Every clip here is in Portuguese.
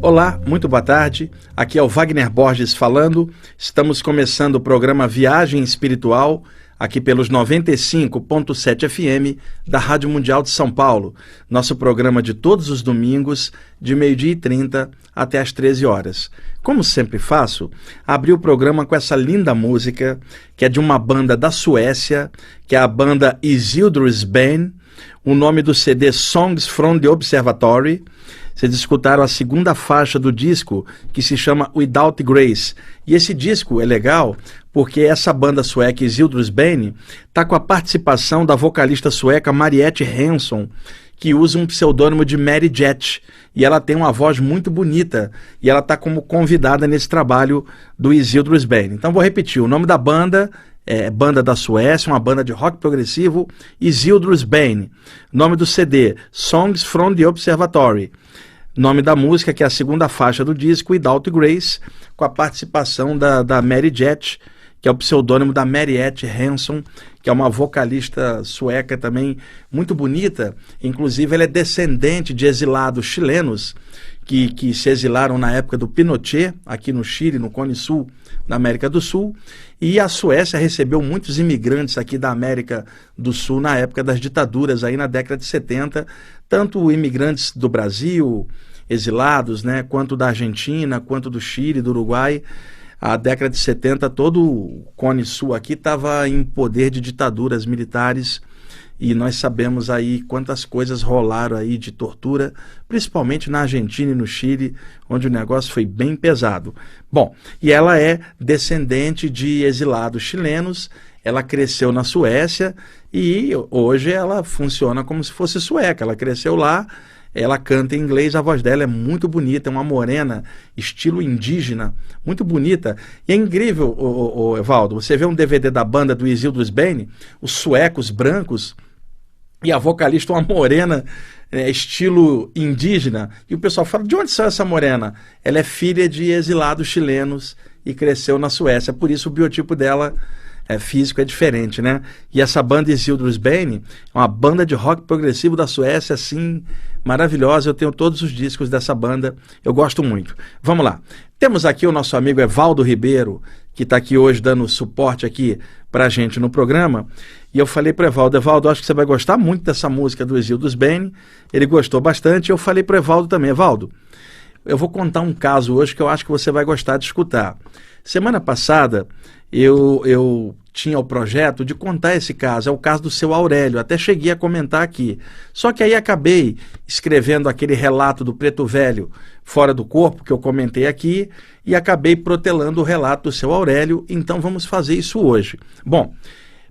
Olá, muito boa tarde. Aqui é o Wagner Borges falando. Estamos começando o programa Viagem Espiritual, aqui pelos 95.7 FM da Rádio Mundial de São Paulo. Nosso programa de todos os domingos, de 12h30 até às 13 horas. Como sempre faço, abri o programa com essa linda música, que é de uma banda da Suécia, que é a banda Isildur's Band. O nome do CD Songs from the Observatory. Vocês escutaram a segunda faixa do disco, que se chama Without Grace. E esse disco é legal porque essa banda sueca Isildur's Band está com a participação da vocalista sueca Mariette Hansson, que usa um pseudônimo de Mary Jet. E ela tem uma voz muito bonita. E ela está como convidada nesse trabalho do Isildur's Band. Então vou repetir, o nome da banda é banda da Suécia, uma banda de rock progressivo, Isildur's Band. Nome do CD, Songs from the Observatory. Nome da música, que é a segunda faixa do disco, Without Grace, com a participação da Mary Jet, que é o pseudônimo da Mariette Hansson, que é uma vocalista sueca também muito bonita. Inclusive, ela é descendente de exilados chilenos que se exilaram na época do Pinochet, aqui no Chile, no Cone Sul, na América do Sul. E a Suécia recebeu muitos imigrantes aqui da América do Sul na época das ditaduras, aí na década de 70, tanto imigrantes do Brasil, exilados, né, quanto da Argentina, quanto do Chile, do Uruguai. A década de 70, todo o Cone Sul aqui estava em poder de ditaduras militares, e nós sabemos aí quantas coisas rolaram aí de tortura, principalmente na Argentina e no Chile, onde o negócio foi bem pesado. Bom, e ela é descendente de exilados chilenos, ela cresceu na Suécia e hoje ela funciona como se fosse sueca. Ela cresceu lá, ela canta em inglês, a voz dela é muito bonita, é uma morena, estilo indígena, muito bonita. E é incrível, Evaldo, você vê um DVD da banda do Isildur's Band, os suecos brancos, e a vocalista uma morena, estilo indígena, e o pessoal fala, de onde saiu essa morena? Ela é filha de exilados chilenos e cresceu na Suécia, por isso o biotipo dela físico é diferente, né? E essa banda Isildur's Bane é uma banda de rock progressivo da Suécia, assim, maravilhosa. Eu tenho todos os discos dessa banda, eu gosto muito. Vamos lá. Temos aqui o nosso amigo Evaldo Ribeiro, que está aqui hoje dando suporte aqui para a gente no programa. E eu falei para o Evaldo, acho que você vai gostar muito dessa música do Isildur's Bane. Ele gostou bastante. Eu falei para o Evaldo também, Evaldo, eu vou contar um caso hoje que eu acho que você vai gostar de escutar. Semana passada, eu tinha o projeto de contar esse caso, é o caso do seu Aurélio, até cheguei a comentar aqui. Só que aí acabei escrevendo aquele relato do Preto Velho fora do corpo, que eu comentei aqui, e acabei protelando o relato do seu Aurélio, então vamos fazer isso hoje. Bom,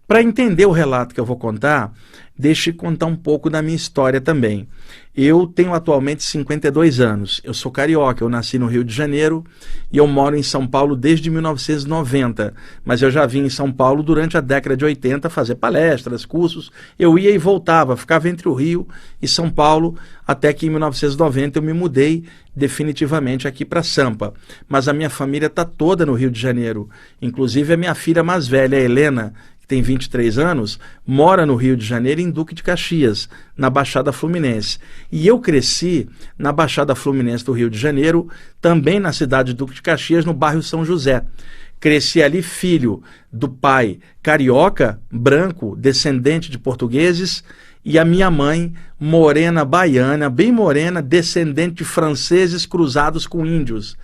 para entender o relato que eu vou contar, deixe eu contar um pouco da minha história também. Eu tenho atualmente 52 anos, eu sou carioca, eu nasci no Rio de Janeiro e eu moro em São Paulo desde 1990, mas eu já vim em São Paulo durante a década de 80 fazer palestras, cursos, eu ia e voltava, ficava entre o Rio e São Paulo, até que em 1990 eu me mudei definitivamente aqui para Sampa, mas a minha família está toda no Rio de Janeiro, inclusive a minha filha mais velha, a Helena, que tem 23 anos, mora no Rio de Janeiro, em Duque de Caxias, na Baixada Fluminense. E eu cresci na Baixada Fluminense do Rio de Janeiro, também na cidade de Duque de Caxias, no bairro São José. Cresci ali filho do pai carioca, branco, descendente de portugueses, e a minha mãe, morena baiana, bem morena, descendente de franceses cruzados com índios.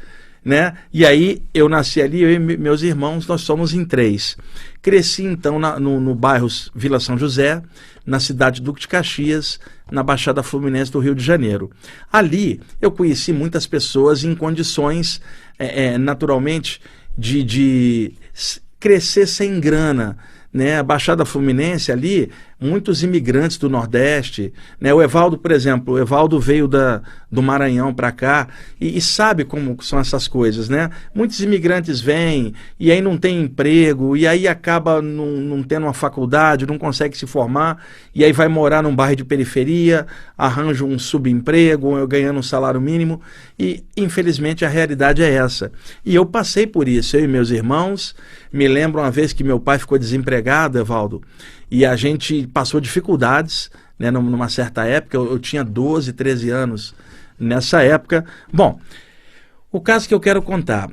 Né? E aí eu nasci ali, eu e meus irmãos, nós somos em 3. Cresci então no bairro Vila São José, na cidade de Duque de Caxias, na Baixada Fluminense do Rio de Janeiro. Ali eu conheci muitas pessoas em condições, naturalmente, de crescer sem grana. Né, a Baixada Fluminense ali, muitos imigrantes do Nordeste, né, o Evaldo, por exemplo, o Evaldo veio do Maranhão para cá e sabe como são essas coisas, né? Muitos imigrantes vêm e aí não tem emprego e aí acaba não tendo uma faculdade, não consegue se formar e aí vai morar num bairro de periferia, arranja um subemprego, ganhando um salário mínimo e infelizmente a realidade é essa. E eu passei por isso, eu e meus irmãos. Me lembro uma vez que meu pai ficou desempregado, Evaldo, e a gente passou dificuldades, né, numa certa época, eu tinha 12, 13 anos nessa época. Bom, o caso que eu quero contar,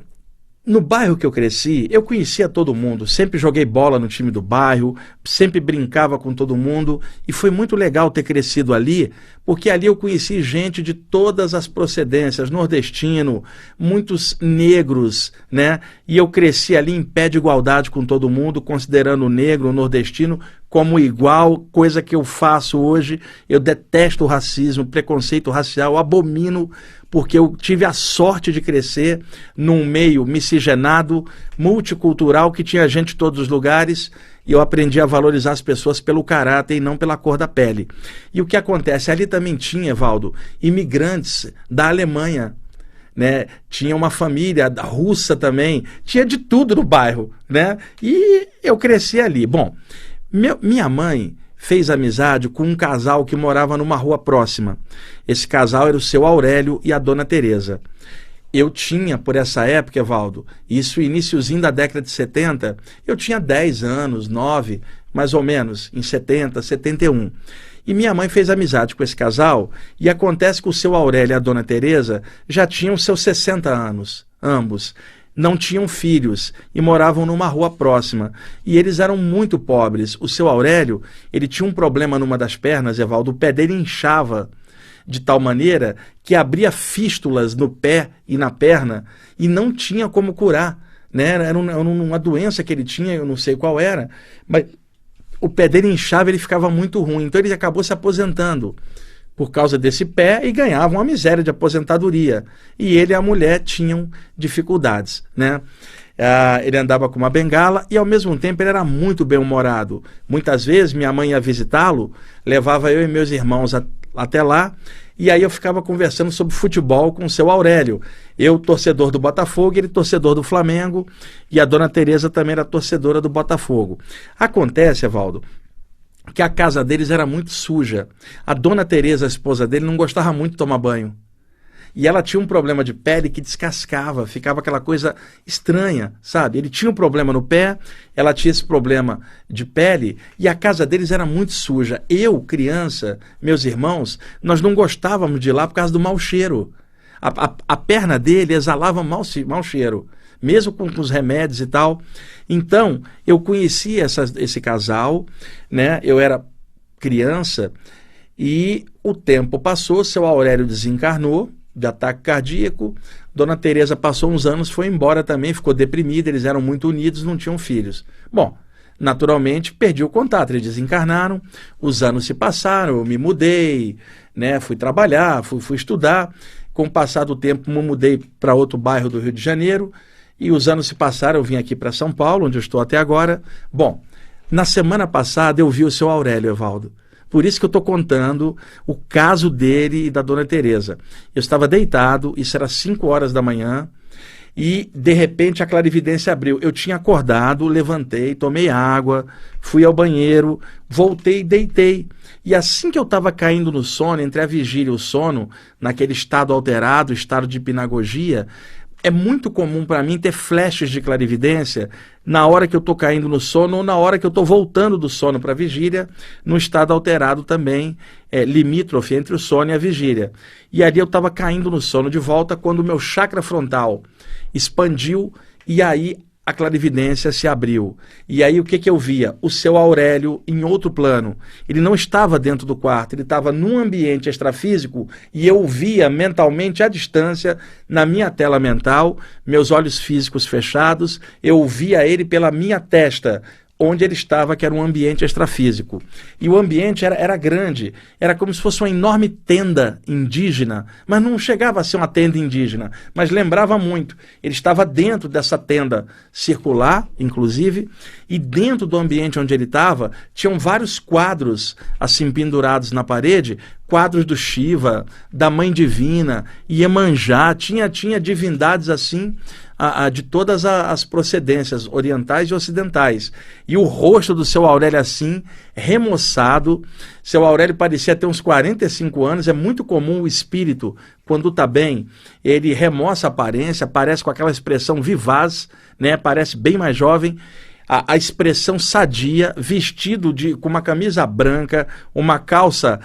no bairro que eu cresci, eu conhecia todo mundo, sempre joguei bola no time do bairro, sempre brincava com todo mundo e foi muito legal ter crescido ali, porque ali eu conheci gente de todas as procedências, nordestino, muitos negros, né? E eu cresci ali em pé de igualdade com todo mundo, considerando o negro, o nordestino, como igual, coisa que eu faço hoje. Eu detesto o racismo, preconceito racial, abomino, porque eu tive a sorte de crescer num meio miscigenado, multicultural, que tinha gente de todos os lugares, e eu aprendi a valorizar as pessoas pelo caráter e não pela cor da pele. E o que acontece? Ali também tinha, Evaldo, imigrantes da Alemanha, né? Tinha uma família da russa também, tinha de tudo no bairro, né? E eu cresci ali. Bom, minha mãe fez amizade com um casal que morava numa rua próxima. Esse casal era o seu Aurélio e a dona Teresa. Eu tinha, por essa época, Evaldo, isso iniciozinho da década de 70, eu tinha 10 anos, 9, mais ou menos, em 70, 71. E minha mãe fez amizade com esse casal e acontece que o seu Aurélio e a dona Teresa já tinham seus 60 anos, ambos. Não tinham filhos e moravam numa rua próxima. E eles eram muito pobres. O seu Aurélio, ele tinha um problema numa das pernas, Evaldo, o pé dele inchava de tal maneira que abria fístulas no pé e na perna e não tinha como curar, né? Era uma doença que ele tinha, eu não sei qual era, mas o pé dele inchava e ele ficava muito ruim. Então ele acabou se aposentando por causa desse pé e ganhava uma miséria de aposentadoria. E ele e a mulher tinham dificuldades, né? Ele andava com uma bengala e ao mesmo tempo ele era muito bem-humorado. Muitas vezes minha mãe ia visitá-lo, levava eu e meus irmãos até lá, e aí eu ficava conversando sobre futebol com o seu Aurélio. Eu, torcedor do Botafogo, ele torcedor do Flamengo, e a dona Teresa também era torcedora do Botafogo. Acontece, Evaldo, que a casa deles era muito suja. A dona Teresa, a esposa dele, não gostava muito de tomar banho. E ela tinha um problema de pele que descascava, ficava aquela coisa estranha, sabe? Ele tinha um problema no pé, ela tinha esse problema de pele, e a casa deles era muito suja. Eu, criança, meus irmãos, nós não gostávamos de ir lá por causa do mau cheiro. A perna dele exalava mau cheiro, mesmo com os remédios e tal. Então, eu conhecia esse casal, né? Eu era criança, e o tempo passou, seu Aurélio desencarnou de ataque cardíaco, Dona Teresa passou uns anos, foi embora também, ficou deprimida, eles eram muito unidos, não tinham filhos. Bom, naturalmente perdi o contato, eles desencarnaram, os anos se passaram, eu me mudei, né? Fui trabalhar, fui estudar. Com o passar do tempo, me mudei para outro bairro do Rio de Janeiro, e os anos se passaram, eu vim aqui para São Paulo, onde eu estou até agora. Bom, na semana passada eu vi o seu Aurélio, Evaldo. Por isso que eu estou contando o caso dele e da Dona Teresa. Eu estava deitado, isso era 5 horas da manhã, e de repente a clarividência abriu. Eu tinha acordado, levantei, tomei água, fui ao banheiro, voltei e deitei. E assim que eu estava caindo no sono, entre a vigília e o sono, naquele estado alterado, estado de hipnagogia, é muito comum para mim ter flashes de clarividência na hora que eu estou caindo no sono ou na hora que eu estou voltando do sono para a vigília, no estado alterado também, limítrofe entre o sono e a vigília. E ali eu estava caindo no sono de volta quando o meu chakra frontal expandiu e aí a clarividência se abriu. E aí o que eu via? O seu Aurélio em outro plano. Ele não estava dentro do quarto, ele estava num ambiente extrafísico e eu o via mentalmente à distância, na minha tela mental, meus olhos físicos fechados, eu via ele pela minha testa, onde ele estava, que era um ambiente extrafísico. E o ambiente era grande, era como se fosse uma enorme tenda indígena, mas não chegava a ser uma tenda indígena, mas lembrava muito. Ele estava dentro dessa tenda circular, inclusive, e dentro do ambiente onde ele estava, tinham vários quadros assim pendurados na parede, quadros do Shiva, da Mãe Divina, Iemanjá, tinha divindades assim, de todas as procedências orientais e ocidentais. E o rosto do seu Aurélio assim, remoçado. Seu Aurélio parecia ter uns 45 anos. É muito comum o espírito, quando está bem, ele remoça a aparência, aparece com aquela expressão vivaz, né? Parece bem mais jovem. A expressão sadia, vestido com uma camisa branca, uma calça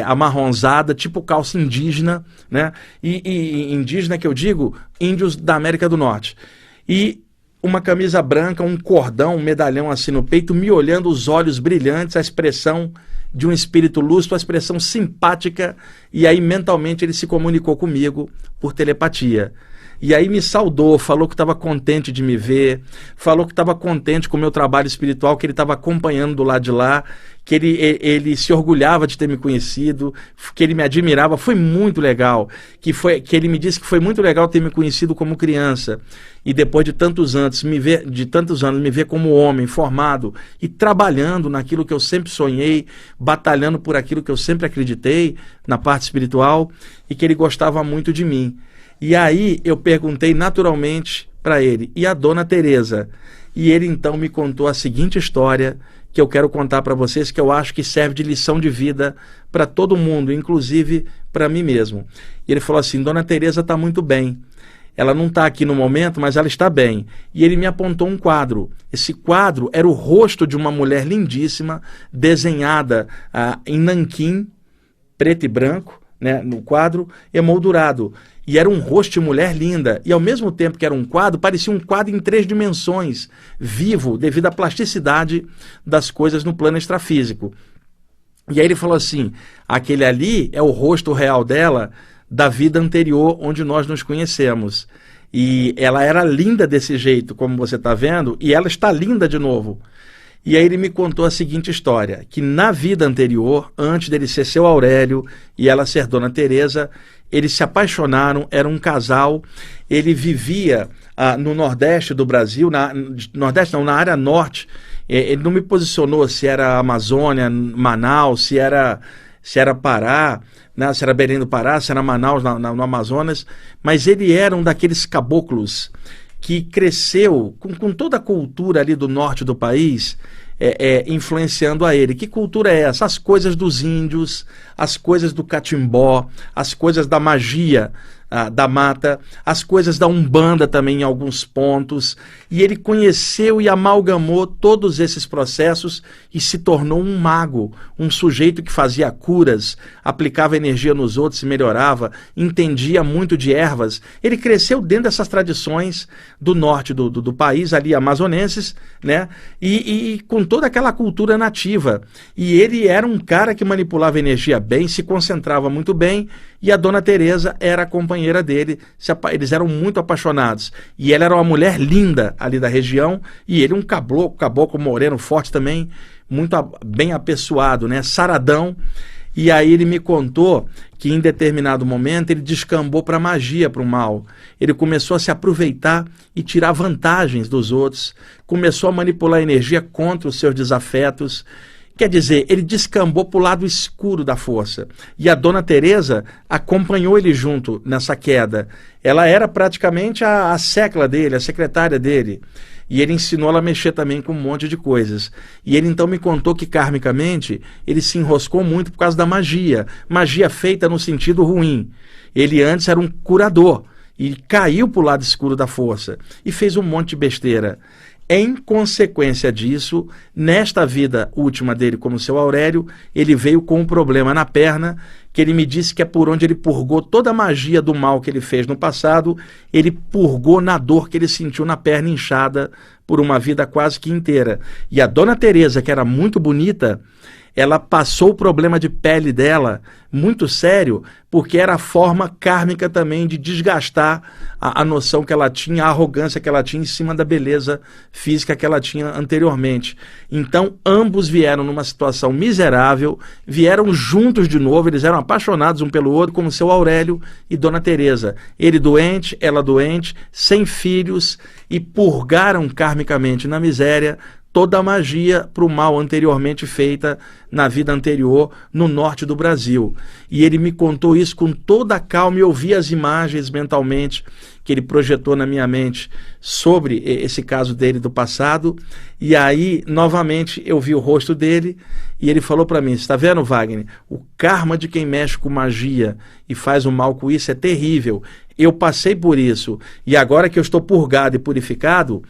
amarronzada, tipo calça indígena, né? E indígena que eu digo, índios da América do Norte. E uma camisa branca, um cordão, um medalhão assim no peito, me olhando, os olhos brilhantes, a expressão de um espírito lúcido, a expressão simpática, e aí mentalmente ele se comunicou comigo por telepatia. E aí me saudou, falou que estava contente de me ver, falou que estava contente com o meu trabalho espiritual, que ele estava acompanhando do lado de lá, que ele se orgulhava de ter me conhecido, que ele me admirava. Foi muito legal, que ele me disse que foi muito legal ter me conhecido como criança, e depois de tantos anos me ver como homem formado e trabalhando naquilo que eu sempre sonhei, batalhando por aquilo que eu sempre acreditei, na parte espiritual, e que ele gostava muito de mim. E aí eu perguntei naturalmente para ele, e a Dona Teresa? E ele então me contou a seguinte história, que eu quero contar para vocês, que eu acho que serve de lição de vida para todo mundo, inclusive para mim mesmo. E ele falou assim: Dona Teresa está muito bem. Ela não está aqui no momento, mas ela está bem. E ele me apontou um quadro. Esse quadro era o rosto de uma mulher lindíssima, desenhada em nanquim, preto e branco, né, no quadro, emoldurado. E era um rosto de mulher linda. E ao mesmo tempo que era um quadro, parecia um quadro em 3 dimensões, vivo, devido à plasticidade das coisas no plano extrafísico. E aí ele falou assim: aquele ali é o rosto real dela, da vida anterior, onde nós nos conhecemos. E ela era linda desse jeito, como você está vendo, e ela está linda de novo. E aí ele me contou a seguinte história, que na vida anterior, antes dele ser seu Aurélio e ela ser Dona Teresa, eles se apaixonaram, era um casal, ele vivia no Nordeste do Brasil, na área Norte. Ele não me posicionou se era Amazônia, Manaus, se era Pará, né, se era Belém do Pará, se era Manaus no Amazonas, mas ele era um daqueles caboclos que cresceu com toda a cultura ali do norte do país, influenciando a ele. Que cultura é essa? As coisas dos índios, as coisas do catimbó, as coisas da magia da mata, as coisas da Umbanda também em alguns pontos, e ele conheceu e amalgamou todos esses processos e se tornou um mago, um sujeito que fazia curas, aplicava energia nos outros e melhorava, entendia muito de ervas. Ele cresceu dentro dessas tradições do norte do país, ali amazonenses, né? E com toda aquela cultura nativa. E ele era um cara que manipulava energia bem, se concentrava muito bem, e a Dona Teresa era a companheira dele, eles eram muito apaixonados. E ela era uma mulher linda ali da região, e ele um caboclo moreno forte também, muito bem apessoado, né? Saradão. E aí ele me contou que em determinado momento ele descambou para a magia, para o mal. Ele começou a se aproveitar e tirar vantagens dos outros, começou a manipular energia contra os seus desafetos. Quer dizer, ele descambou para o lado escuro da força. E a Dona Teresa acompanhou ele junto nessa queda. Ela era praticamente a sécula dele, a secretária dele. E ele ensinou ela a mexer também com um monte de coisas. E ele então me contou que, karmicamente, ele se enroscou muito por causa da magia. Magia feita no sentido ruim. Ele antes era um curador e caiu para o lado escuro da força. E fez um monte de besteira. Em consequência disso, nesta vida última dele como seu Aurélio, ele veio com um problema na perna, que ele me disse que é por onde ele purgou toda a magia do mal que ele fez no passado, ele purgou na dor que ele sentiu na perna inchada por uma vida quase que inteira. E a Dona Teresa, que era muito bonita, ela passou o problema de pele dela muito sério, porque era a forma kármica também de desgastar a noção que ela tinha, a arrogância que ela tinha em cima da beleza física que ela tinha anteriormente. Então, ambos vieram numa situação miserável, vieram juntos de novo, eles eram apaixonados um pelo outro, como seu Aurélio e Dona Teresa. Ele doente, ela doente, sem filhos, e purgaram karmicamente na miséria toda a magia para o mal anteriormente feita na vida anterior no norte do Brasil. E ele me contou isso com toda a calma, e eu vi as imagens mentalmente que ele projetou na minha mente sobre esse caso dele do passado. E aí, novamente, eu vi o rosto dele e ele falou para mim: está vendo, Wagner? O karma de quem mexe com magia e faz o mal com isso é terrível. Eu passei por isso, e agora que eu estou purgado e purificado,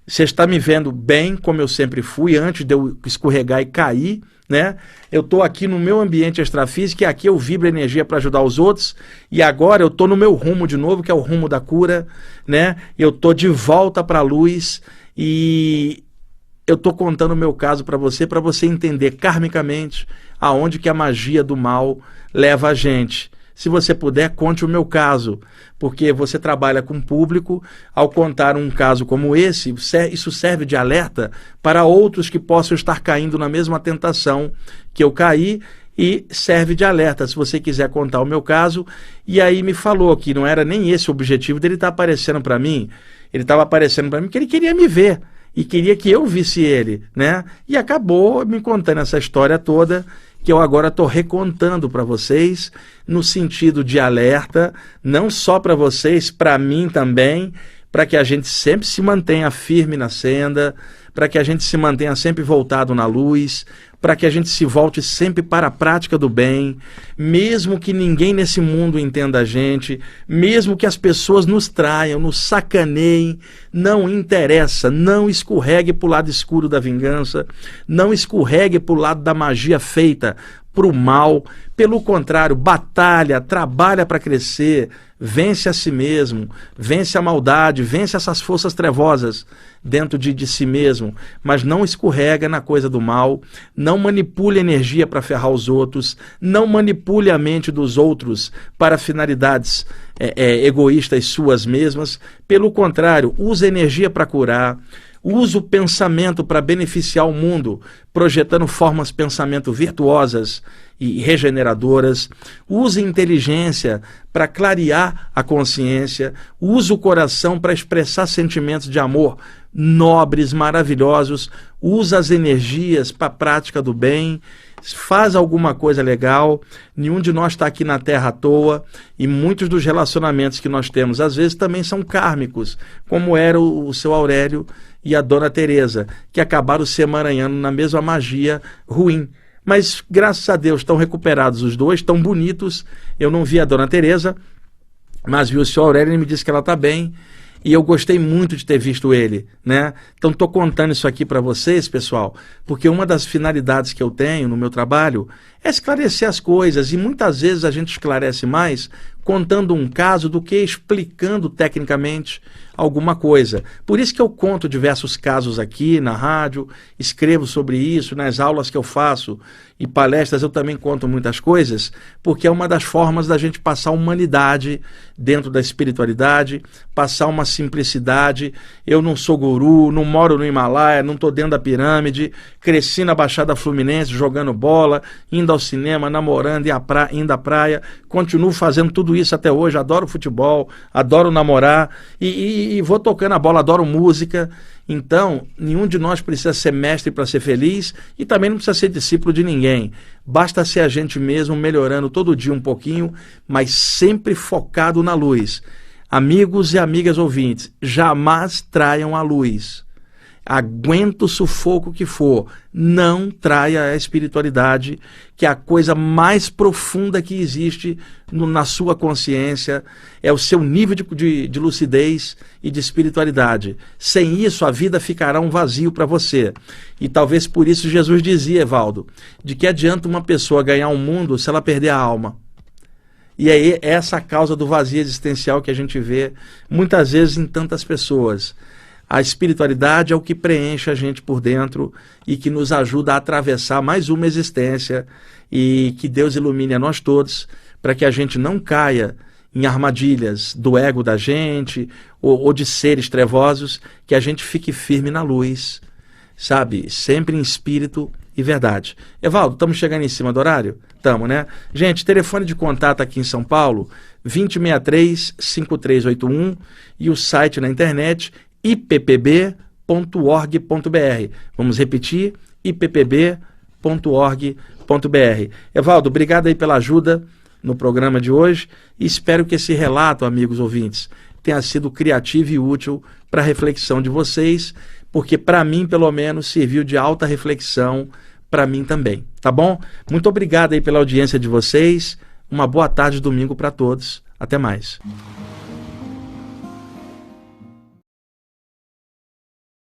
você está me vendo bem, como eu sempre fui, antes de eu escorregar e cair, né? Eu estou aqui no meu ambiente extrafísico, e aqui eu vibro energia para ajudar os outros, e agora eu estou no meu rumo de novo, que é o rumo da cura, né? Eu estou de volta para a luz, e eu estou contando o meu caso para você entender karmicamente aonde que a magia do mal leva a gente. Se você puder, conte o meu caso, porque você trabalha com público. Ao contar um caso como esse, isso serve de alerta para outros que possam estar caindo na mesma tentação que eu caí, e serve de alerta se você quiser contar o meu caso. E aí me falou que não era nem esse o objetivo dele estar aparecendo para mim. Ele estava aparecendo para mim porque ele queria me ver e queria que eu visse ele, né? E acabou me contando essa história toda, que eu agora estou recontando para vocês, no sentido de alerta, não só para vocês, para mim também, para que a gente sempre se mantenha firme na senda, para que a gente se mantenha sempre voltado na luz, para que a gente se volte sempre para a prática do bem, mesmo que ninguém nesse mundo entenda a gente, mesmo que as pessoas nos traiam, nos sacaneiem, não interessa, não escorregue para o lado escuro da vingança, não escorregue para o lado da magia feita para o mal. Pelo contrário, batalha, trabalha para crescer, vence a si mesmo, vence a maldade, vence essas forças trevosas dentro de si mesmo, mas não escorrega na coisa do mal, não manipule energia para ferrar os outros, não manipule a mente dos outros para finalidades egoístas suas mesmas. Pelo contrário, use energia para curar, Usa o pensamento para beneficiar o mundo, projetando formas de pensamento virtuosas e regeneradoras. Use inteligência para clarear a consciência. Use o coração para expressar sentimentos de amor nobres, maravilhosos. Usa as energias para a prática do bem. Faz alguma coisa legal. Nenhum de nós está aqui na Terra à toa, e muitos dos relacionamentos que nós temos às vezes também são kármicos, como era o seu Aurélio e a Dona Teresa, que acabaram se emaranhando na mesma magia ruim. Mas graças a Deus estão recuperados os dois, estão bonitos. Eu não vi a Dona Teresa, mas vi o seu Aurélio e me disse que ela está bem. E eu gostei muito de ter visto ele, né? Então estou contando isso aqui para vocês, pessoal, porque uma das finalidades que eu tenho no meu trabalho é esclarecer as coisas, e muitas vezes a gente esclarece mais contando um caso do que explicando tecnicamente alguma coisa. Por isso que eu conto diversos casos aqui na rádio, escrevo sobre isso, nas aulas que eu faço e palestras eu também conto muitas coisas, porque é uma das formas da gente passar humanidade dentro da espiritualidade, passar uma simplicidade. Eu não sou guru, não moro no Himalaia, não estou dentro da pirâmide, cresci na Baixada Fluminense jogando bola, indo ao cinema, namorando, indo à praia, continuo fazendo tudo isso até hoje, adoro futebol, adoro namorar e vou tocando a bola, adoro música. Então, nenhum de nós precisa ser mestre para ser feliz, e também não precisa ser discípulo de ninguém. Basta ser a gente mesmo, melhorando todo dia um pouquinho, mas sempre focado na luz. Amigos e amigas ouvintes, jamais traiam a luz. Aguenta o sufoco que for, não traia a espiritualidade, que é a coisa mais profunda que existe na sua consciência, é o seu nível de lucidez e de espiritualidade. Sem isso, a vida ficará um vazio para você. E talvez por isso Jesus dizia, Evaldo, de que adianta uma pessoa ganhar um mundo se ela perder a alma. E é essa a causa do vazio existencial que a gente vê muitas vezes em tantas pessoas. A espiritualidade é o que preenche a gente por dentro e que nos ajuda a atravessar mais uma existência, e que Deus ilumine a nós todos para que a gente não caia em armadilhas do ego da gente ou de seres trevosos, que a gente fique firme na luz, sabe? Sempre em espírito e verdade. Evaldo, estamos chegando em cima do horário? Estamos, né? Gente, telefone de contato aqui em São Paulo, 2063-5381, e o site na internet ippb.org.br. Vamos repetir, ippb.org.br. Evaldo, obrigado aí pela ajuda no programa de hoje, e espero que esse relato, amigos ouvintes, tenha sido criativo e útil para a reflexão de vocês, porque para mim, pelo menos, serviu de alta reflexão para mim também, tá bom? Muito obrigado aí pela audiência de vocês, uma boa tarde de domingo para todos, até mais.